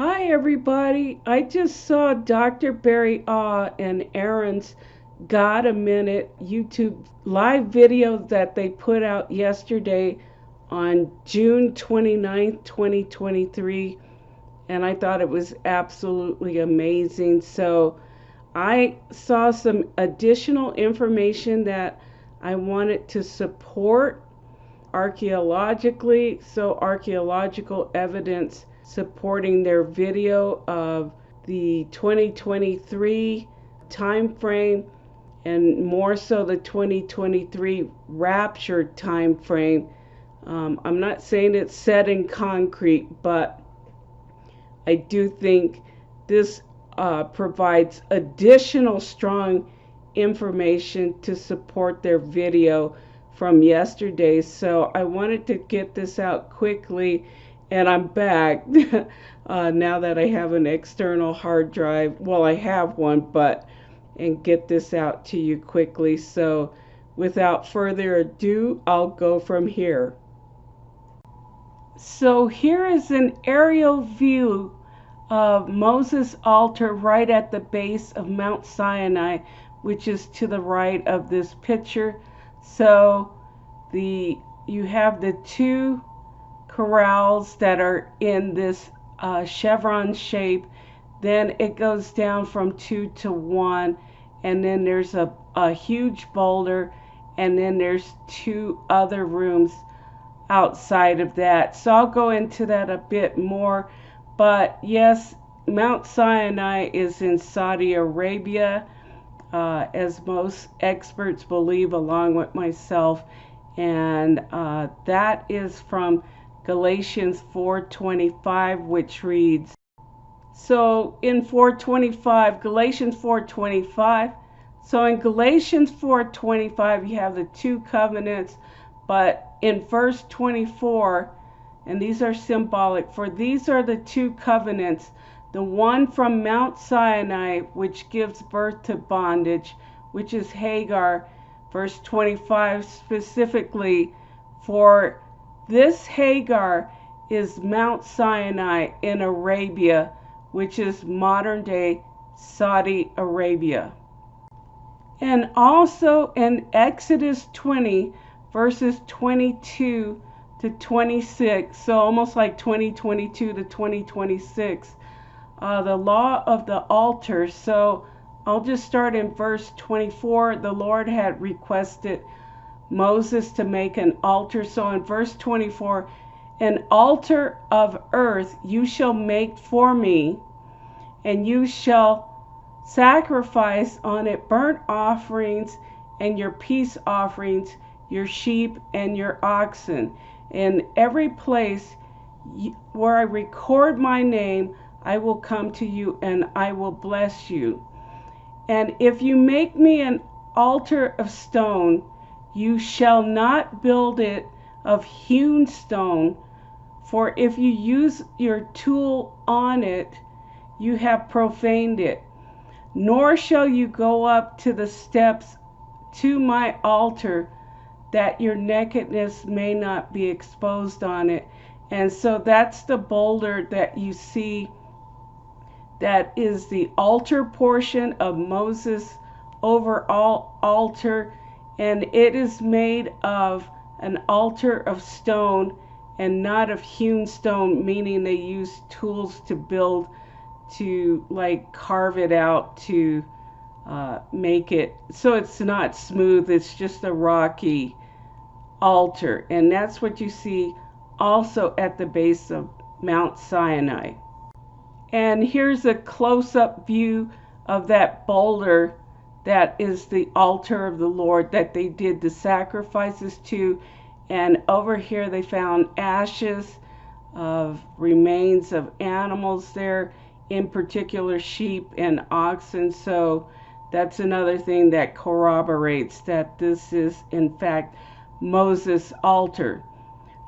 Hi everybody. I just saw Dr. Barry and Aaron's Got a Minute YouTube live video that they put out yesterday on June 29th, 2023, and I thought it was absolutely amazing. So I saw some additional information that I wanted to support archaeologically, so archaeological evidence supporting their video of the 2023 time frame, and more so the 2023 Rapture time frame. I'm not saying it's set in concrete, but I do think this provides additional strong information to support their video from yesterday. So I wanted to get this out quickly, and I'm back now that I have an external hard drive. Well, I have one, and get this out to you quickly. So without further ado, I'll go from here. So here is an aerial view of Moses' altar right at the base of Mount Sinai, which is to the right of this picture. So you have the two corrals that are in this chevron shape. Then it goes down from 2 to 1, and then there's a huge boulder, and then there's two other rooms outside of that. So I'll go into that a bit more. But yes, Mount Sinai is in Saudi Arabia, as most experts believe, along with myself. And that is from Galatians 4:25, which reads, so in 4:25, Galatians 4:25, so in Galatians 4:25 you have the two covenants, but in verse 24, and these are symbolic, for these are the two covenants, the one from Mount Sinai, which gives birth to bondage, which is Hagar. Verse 25 specifically, for this Hagar is Mount Sinai in Arabia, which is modern day Saudi Arabia. And also in Exodus 20, verses 22 to 26, so almost like 2022 to 2026, the law of the altar. So I'll just start in verse 24. The Lord had requested Moses to make an altar. So in verse 24, an altar of earth you shall make for me, and you shall sacrifice on it burnt offerings and your peace offerings, your sheep and your oxen. In every place where I record my name, I will come to you and I will bless you. And if you make me an altar of stone, you shall not build it of hewn stone, for if you use your tool on it, you have profaned it. Nor shall you go up to the steps to my altar, that your nakedness may not be exposed on it. And so that's the boulder that you see. That is the altar portion of Moses' overall altar, and it is made of an altar of stone and not of hewn stone, meaning they use tools to build, to like carve it out, to make it so it's not smooth, it's just a rocky altar. And that's what you see also at the base of Mount Sinai. And here's a close-up view of that boulder that is the altar of the Lord that they did the sacrifices to. And over here they found ashes of remains of animals there, in particular sheep and oxen. So that's another thing that corroborates that this is in fact Moses' altar.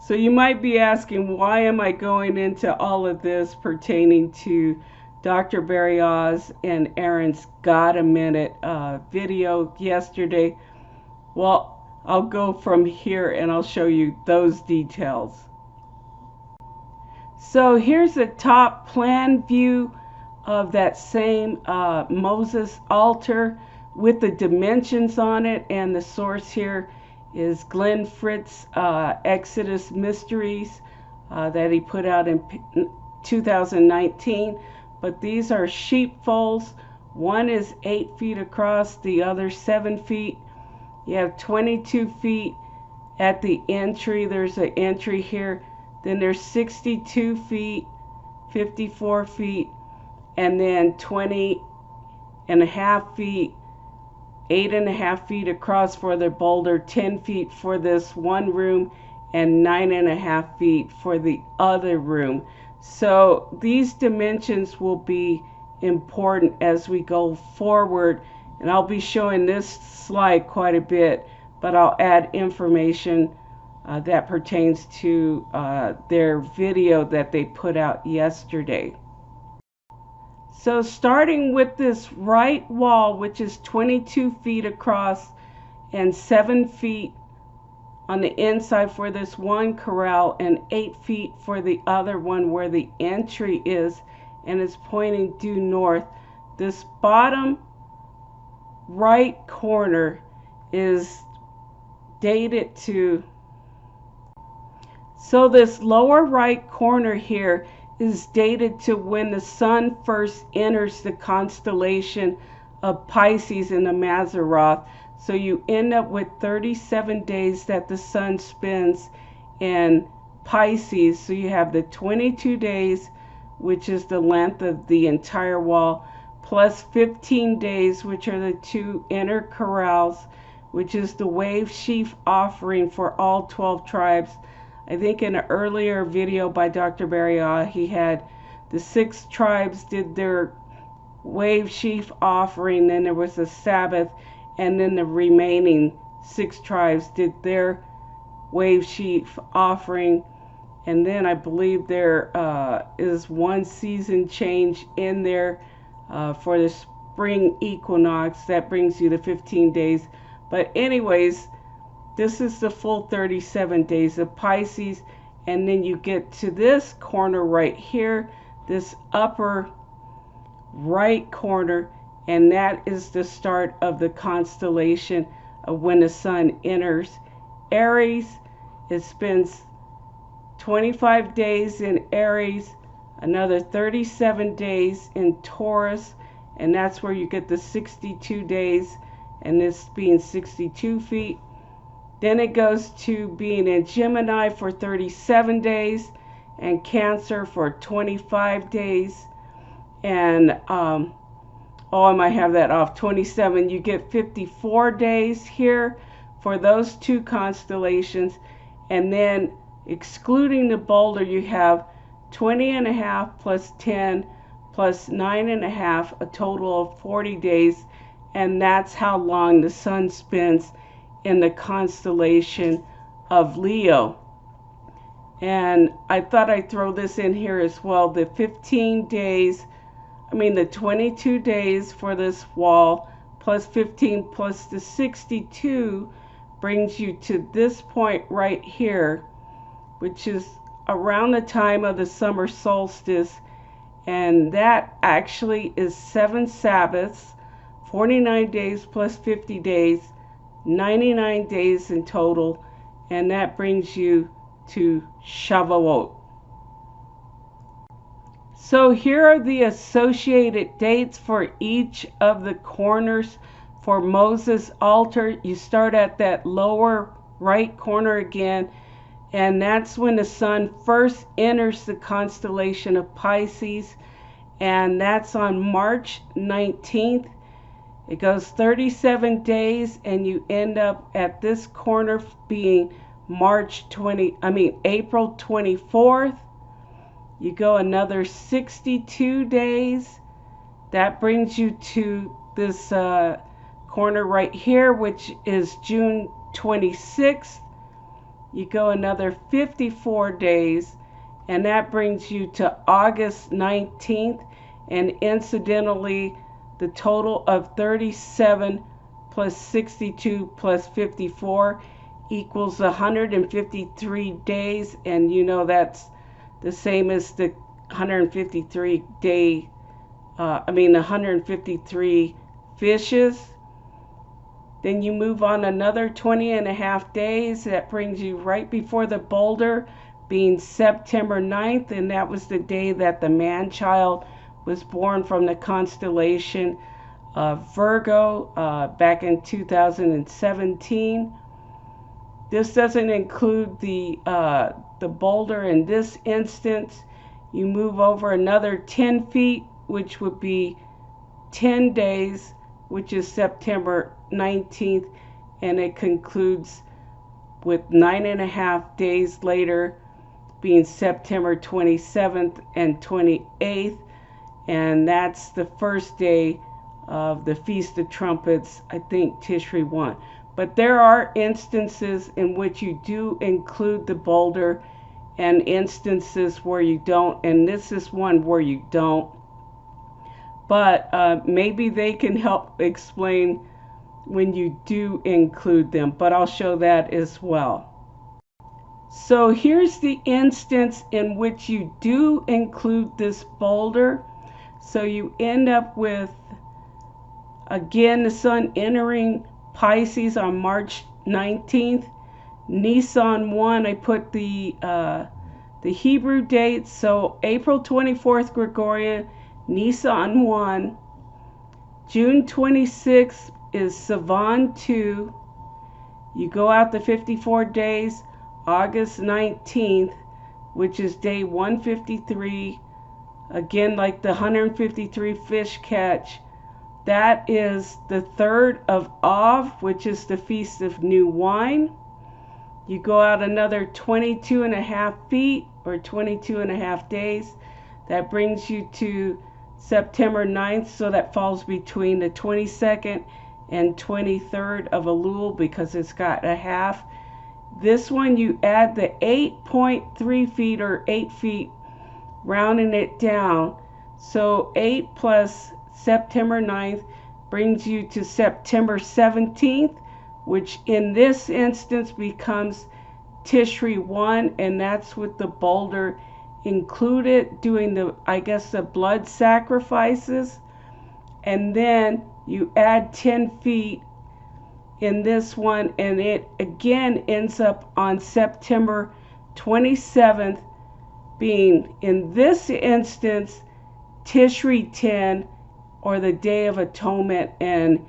So you might be asking, why am I going into all of this pertaining to Dr. Barry and Aaron's Got a Minute video yesterday? Well, I'll go from here and I'll show you those details. So here's the top plan view of that same Moses altar with the dimensions on it, and the source here is Glenn Fritz Exodus Mysteries that he put out in 2019. But these are sheepfolds. One is 8 feet across, the other 7 feet. You have 22 feet at the entry. There's an entry here. Then there's 62 feet, 54 feet, and then 20.5 feet, 8.5 feet across for the boulder, 10 feet for this one room, and 9.5 feet for the other room. So these dimensions will be important as we go forward, and I'll be showing this slide quite a bit, but I'll add information that pertains to their video that they put out yesterday. So starting with this right wall, which is 22 feet across and 7 feet on the inside for this one corral and 8 feet for the other one where the entry is, and it's pointing due north. This bottom right corner is dated to, so this lower right corner here is dated to when the sun first enters the constellation of Pisces in the Mazzaroth. So you end up with 37 days that the sun spends in Pisces. So you have the 22 days, which is the length of the entire wall, plus 15 days, which are the 2 inner corrals, which is the wave sheaf offering for all 12 tribes. I think in an earlier video by Dr. Barriaw, he had the 6 tribes did their wave sheaf offering, then there was a Sabbath, and then the remaining 6 tribes did their wave sheaf offering. And then I believe there is one season change in there for the spring equinox. That brings you to 15 days. But anyways, this is the full 37 days of Pisces. And then you get to this corner right here, this upper right corner, and that is the start of the constellation of when the sun enters Aries. It spends 25 days in Aries, another 37 days in Taurus, and that's where you get the 62 days, and this being 62 feet. Then it goes to being in Gemini for 37 days, and Cancer for 25 days, and I might have that off, 27. You get 54 days here for those 2 constellations, and then excluding the boulder, you have 20.5 plus 10 plus 9.5, a total of 40 days, and that's how long the sun spends in the constellation of Leo. And I thought I'd throw this in here as well. The 15 days, the 22 days for this wall, plus 15 plus the 62 brings you to this point right here, which is around the time of the summer solstice, and that actually is 7 Sabbaths, 49 days plus 50 days, 99 days in total, and that brings you to Shavuot. So here are the associated dates for each of the corners for Moses' altar. You start at that lower right corner again, and that's when the sun first enters the constellation of Pisces, and that's on March 19th. It goes 37 days, and you end up at this corner being April 24th. You go another 62 days. That brings you to this corner right here, which is June 26th. You go another 54 days, and that brings you to August 19th. And incidentally, the total of 37 plus 62 plus 54 equals 153 days, and that's the same as the 153 fishes. Then you move on another 20 and a half days. That brings you right before the boulder, being September 9th, and that was the day that the man-child was born from the constellation of Virgo back in 2017. This doesn't include the boulder in this instance. You move over another 10 feet, which would be 10 days, which is September 19th, and it concludes with 9.5 days later, being September 27th and 28th, and that's the first day of the Feast of Trumpets, I think Tishri 1. But there are instances in which you do include the boulder and instances where you don't, and this is one where you don't. But maybe they can help explain when you do include them, but I'll show that as well. So here's the instance in which you do include this boulder. So you end up with, again, the sun entering Pisces on March 19th. Nisan 1, I put the Hebrew dates, so April 24th Gregorian, Nisan 1. June 26th is Sivan 2. You go out the 54 days, August 19th, which is day 153. Again, like the 153 fish catch. That is the 3rd of Av, which is the Feast of New Wine. You go out another 22 and a half feet, or 22 and a half days. That brings you to September 9th, so that falls between the 22nd and 23rd of Elul because it's got a half. This one you add the 8.3 feet or 8 feet, rounding it down. So 8 plus September 9th brings you to September 17th, which in this instance becomes Tishri 1, and that's with the boulder included, doing the, I guess, the blood sacrifices. And then you add 10 feet in this one, and it again ends up on September 27th, being in this instance Tishri 10, or the Day of Atonement, and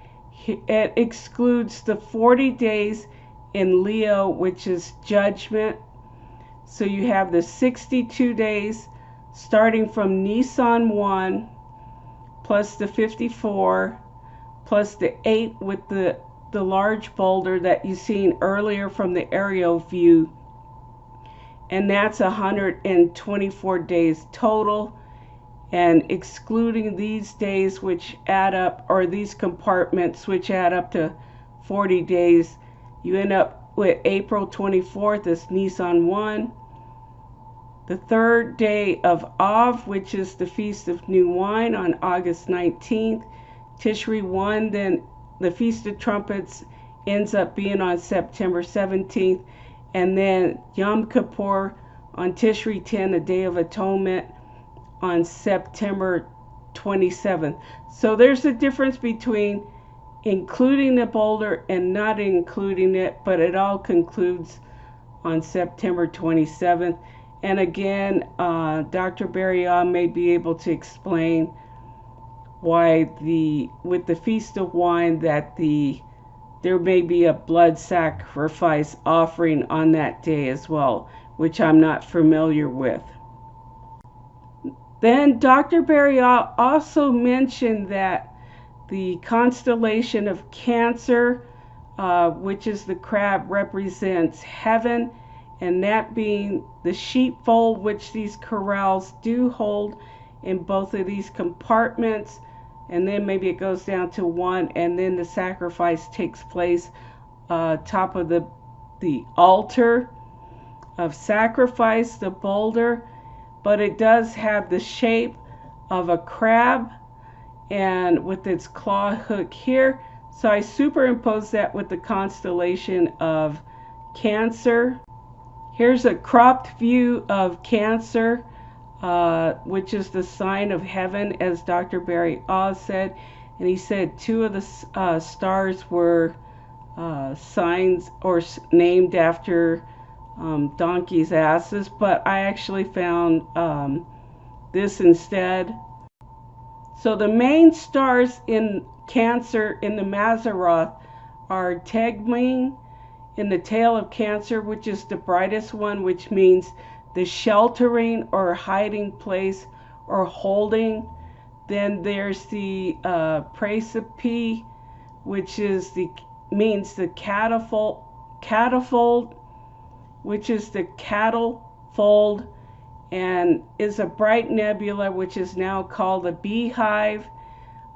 it excludes the 40 days in Leo, which is judgment. So you have the 62 days starting from Nisan 1 plus the 54 plus the 8 with the large boulder that you seen earlier from the aerial view, and that's 124 days total. And excluding these days, which add up, or these compartments, which add up to 40 days, you end up with April 24th as Nisan 1. The 3rd day of Av, which is the Feast of New Wine, on August 19th. Tishri 1, then the Feast of Trumpets ends up being on September 17th. And then Yom Kippur on Tishri 10, the Day of Atonement, on September 27th. So there's a difference between including the boulder and not including it, but it all concludes on September 27th. And again, Dr. Barriault may be able to explain why with the Feast of Wine that there may be a blood sacrifice offering on that day as well, which I'm not familiar with. Then Dr. Barriault also mentioned that the constellation of Cancer, which is the crab, represents heaven, and that being the sheepfold, which these corrals do hold in both of these compartments. And then maybe it goes down to 1, and then the sacrifice takes place top of the altar of sacrifice, the boulder. But it does have the shape of a crab, and with its claw hook here. So I superimpose that with the constellation of Cancer. Here's a cropped view of Cancer, which is the sign of heaven, as Dr. Barry Oz said. And he said two of the stars were signs or named after donkeys' asses, but I actually found this instead. So the main stars in Cancer in the Mazzaroth are Tegmine in the tail of Cancer, which is the brightest one, which means the sheltering or hiding place or holding. Then there's the Praecipe, which is means the catapult, which is the cattle fold, and is a bright nebula, which is now called a beehive.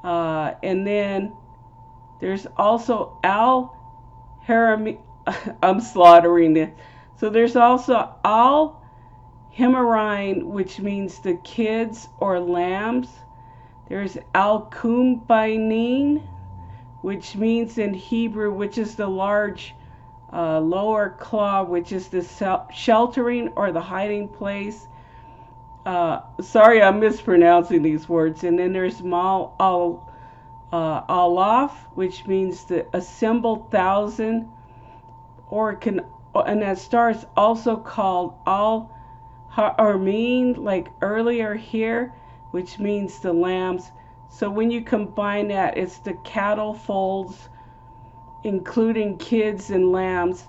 And then there's also I'm slaughtering it. So there's also Al-Himarine, which means the kids or lambs. There's Al-Kumbainin, which means in Hebrew, which is the large lower claw, which is the sheltering or the hiding place. Sorry, I'm mispronouncing these words. And then there's Alaf, which means the assembled thousand, and that star is also called Al-Harmin, like earlier here, which means the lambs. So when you combine that, it's the cattle folds, including kids and lambs,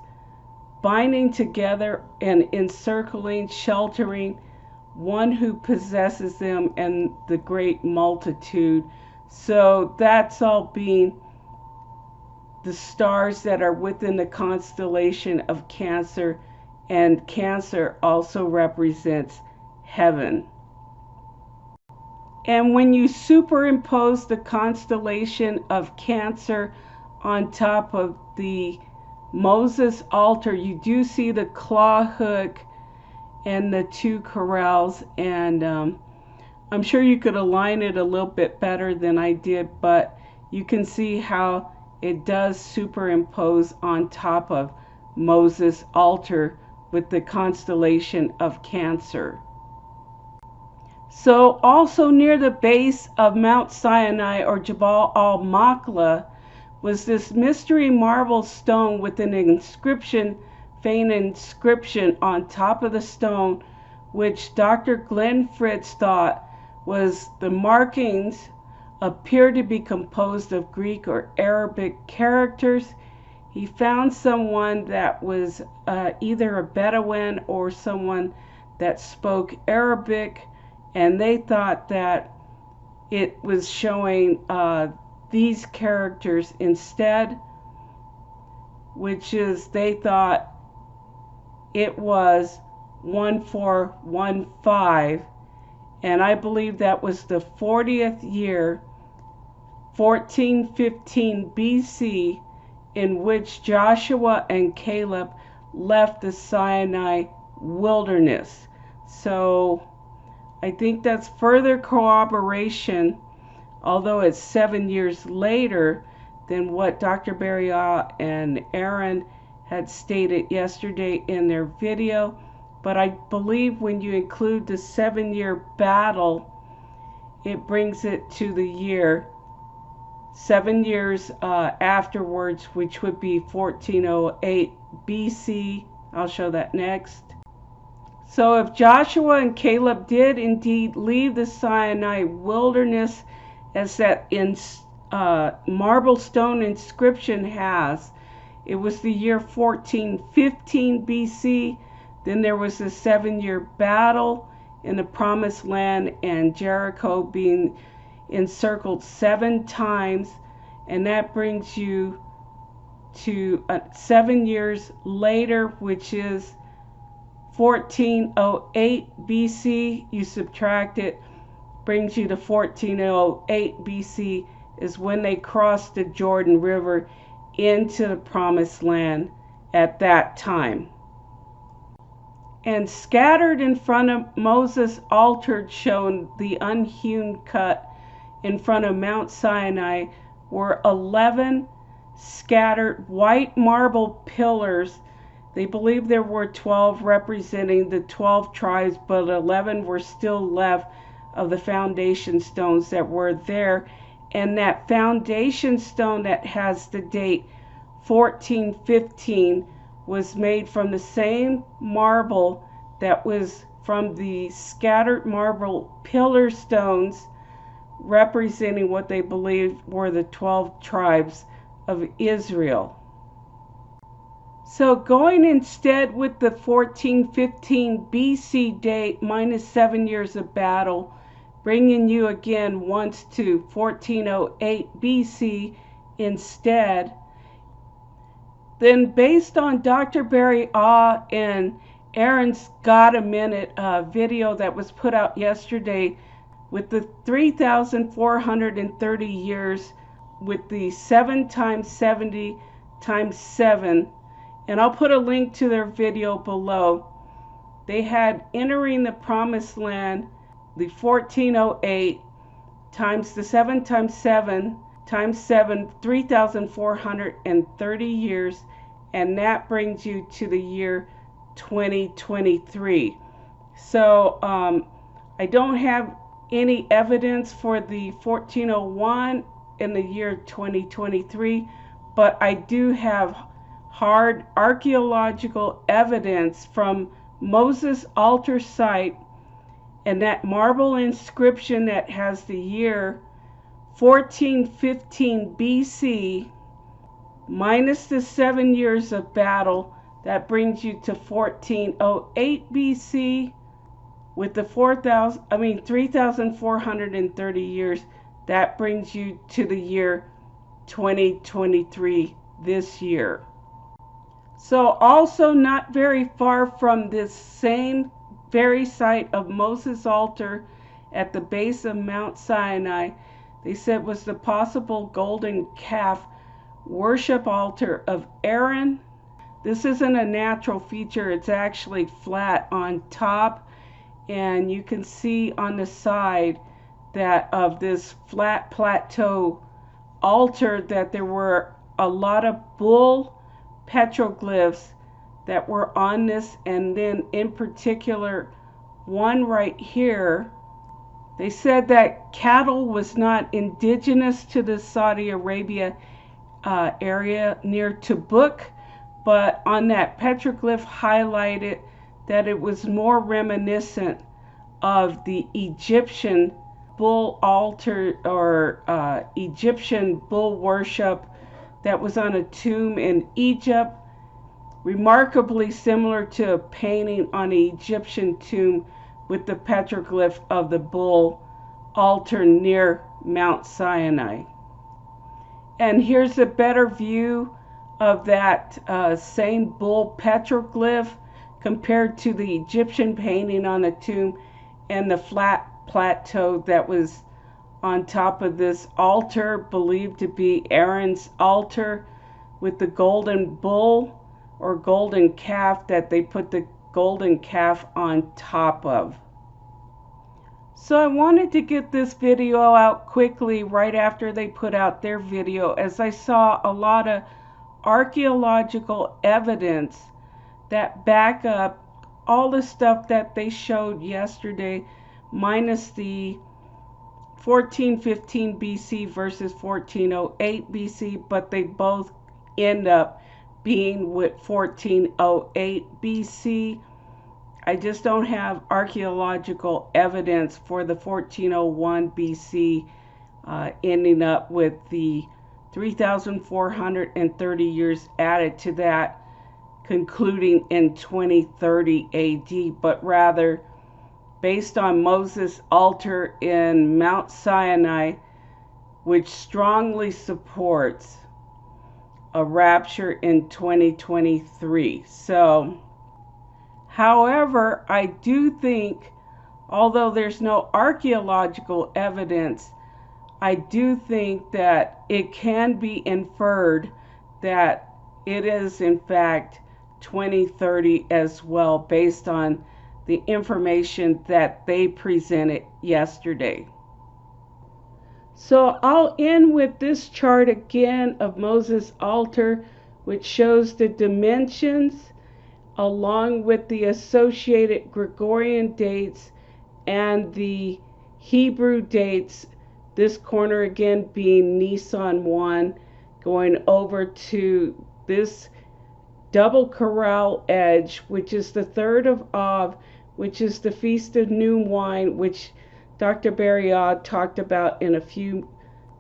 binding together and encircling, sheltering one who possesses them and the great multitude. So that's all being the stars that are within the constellation of Cancer, and Cancer also represents heaven. And when you superimpose the constellation of Cancer on top of the Moses altar, you do see the claw hook and the two corrals, and I'm sure you could align it a little bit better than I did, but you can see how it does superimpose on top of Moses' altar with the constellation of Cancer. So also near the base of Mount Sinai, or Jabal al-Makla, was this mystery marble stone with an inscription, faint inscription on top of the stone, which Dr. Glenn Fritz thought was the markings appear to be composed of Greek or Arabic characters. He found someone that was either a Bedouin or someone that spoke Arabic, and they thought that it was showing these characters instead, which is, they thought it was 1415, and I believe that was the 40th year, 1415 BC, in which Joshua and Caleb left the Sinai wilderness. So I think that's further corroboration, although it's 7 years later than what Dr. Beria and Aaron had stated yesterday in their video. But I believe when you include the 7-year battle, it brings it to the year 7 years afterwards, which would be 1408 BC. I'll show that next. So if Joshua and Caleb did indeed leave the Sinai wilderness, as that marble stone inscription has, it was the year 1415 BC. Then there was a 7-year battle in the Promised Land, and Jericho being encircled 7 times, and that brings you to 7 years later, which is 1408 BC. You subtract it, brings you to 1408 BC is when they crossed the Jordan River into the Promised Land at that time. And scattered in front of Moses' altar, shown the unhewn cut in front of Mount Sinai, were 11 scattered white marble pillars They believe there were 12 representing the 12 tribes, but 11 were still left of the foundation stones that were there. And that foundation stone that has the date 1415 was made from the same marble that was from the scattered marble pillar stones representing what they believed were the 12 tribes of Israel. So going instead with the 1415 BC date minus 7 years of battle, bringing you again once to 1408 BC instead, then based on Dr. Barry Ah and Aaron's Got a Minute video that was put out yesterday with the 3,430 years with the 7 times 70 times 7, and I'll put a link to their video below. They had entering the promised land, the 1408 times the 7 times 7 times 7, 3,430 years, and that brings you to the year 2023. So I don't have any evidence for the 1401 in the year 2023, but I do have hard archaeological evidence from Moses altar site and that marble inscription that has the year 1415 BC minus the 7 years of battle. That brings you to 1408 BC with the 3,430 years. That brings you to the year 2023 this year. So also not very far from this same very site of Moses' altar at the base of Mount Sinai, they said was the possible golden calf worship altar of Aaron. This isn't a natural feature, it's actually flat on top, and you can see on the side that of this flat plateau altar that there were a lot of bull petroglyphs that were on this, and then in particular one right here. They said that cattle was not indigenous to the Saudi Arabia area near Tabuk, but on that petroglyph highlighted that it was more reminiscent of the Egyptian bull altar or Egyptian bull worship that was on a tomb in Egypt, remarkably similar to a painting on an Egyptian tomb with the petroglyph of the bull altar near Mount Sinai. And here's a better view of that same bull petroglyph compared to the Egyptian painting on the tomb and the flat plateau that was on top of this altar, believed to be Aaron's altar, with the golden bull or golden calf that they put the golden calf on top of. So I wanted to get this video out quickly right after they put out their video, as I saw a lot of archaeological evidence that back up all the stuff that they showed yesterday, minus the 1415 BC versus 1408 BC, but they both end up being with 1408 BC. I just don't have archaeological evidence for the 1401 BC ending up with the 3,430 years added to that, concluding in 2030 AD, but rather based on Moses' altar in Mount Sinai, which strongly supports a rapture in 2023. So, however, I do think, although there's no archaeological evidence, I do think that it can be inferred that it is in fact 2030 as well, based on the information that they presented yesterday. So I'll end with this chart again of Moses' altar, which shows the dimensions along with the associated Gregorian dates and the Hebrew dates, this corner again being Nisan 1, going over to this double corral edge, which is the 3rd of Av, which is the Feast of New Wine, which Dr. Berriad talked about in a few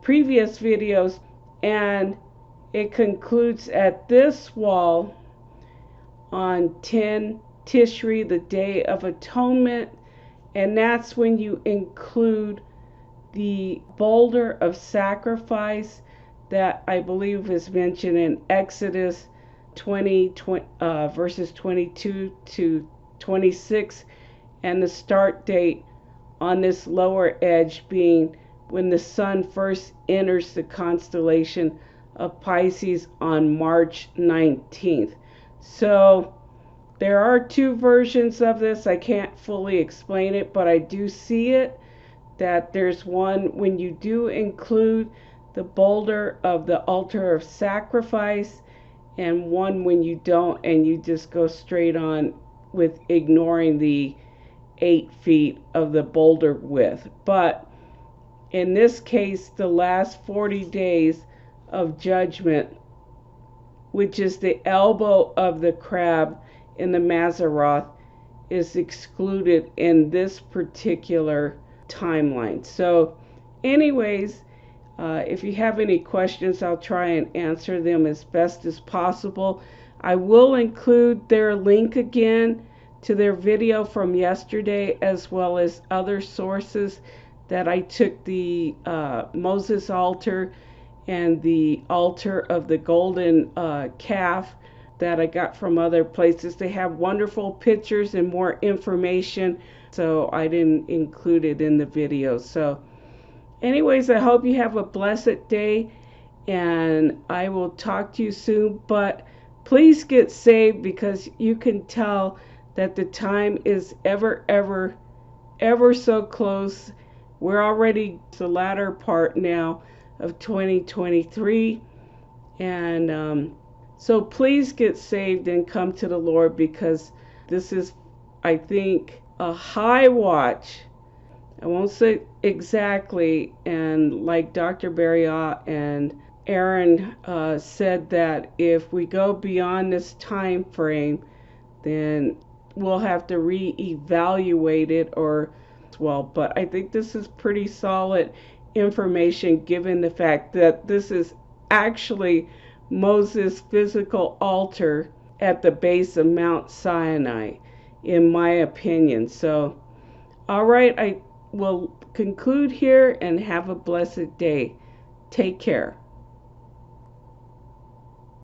previous videos. And it concludes at this wall on 10 Tishri, the Day of Atonement, and that's when you include the boulder of sacrifice that I believe is mentioned in Exodus 20, verses 22 to 26, and the start date on this lower edge being when the sun first enters the constellation of Pisces on March 19th. So there are two versions of this. I can't fully explain it, but I do see it, that there's one when you do include the boulder of the altar of sacrifice, and one when you don't and you just go straight on with ignoring the 8 feet of the boulder width. But in this case, the last 40 days of judgment, which is the elbow of the crab in the Mazzaroth, is excluded in this particular timeline. So anyways, if you have any questions, I'll try and answer them as best as possible. I will include their link again to their video from yesterday, as well as other sources that I took the Moses altar and the altar of the golden calf that I got from other places. They have wonderful pictures and more information, so I didn't include it in the video. So anyways, I hope you have a blessed day, and I will talk to you soon. But please get saved, because you can tell that the time is ever so close. We're already the latter part now of 2023, and so please get saved and come to the Lord, because this is, I think, a high watch. I won't say exactly, and like Dr. Berriad and Aaron said, that if we go beyond this time frame, then we'll have to reevaluate it, or well, but I think this is pretty solid information, given the fact that this is actually Moses' physical altar at the base of Mount Sinai, in my opinion. So, all right, I will conclude here, and have a blessed day. Take care.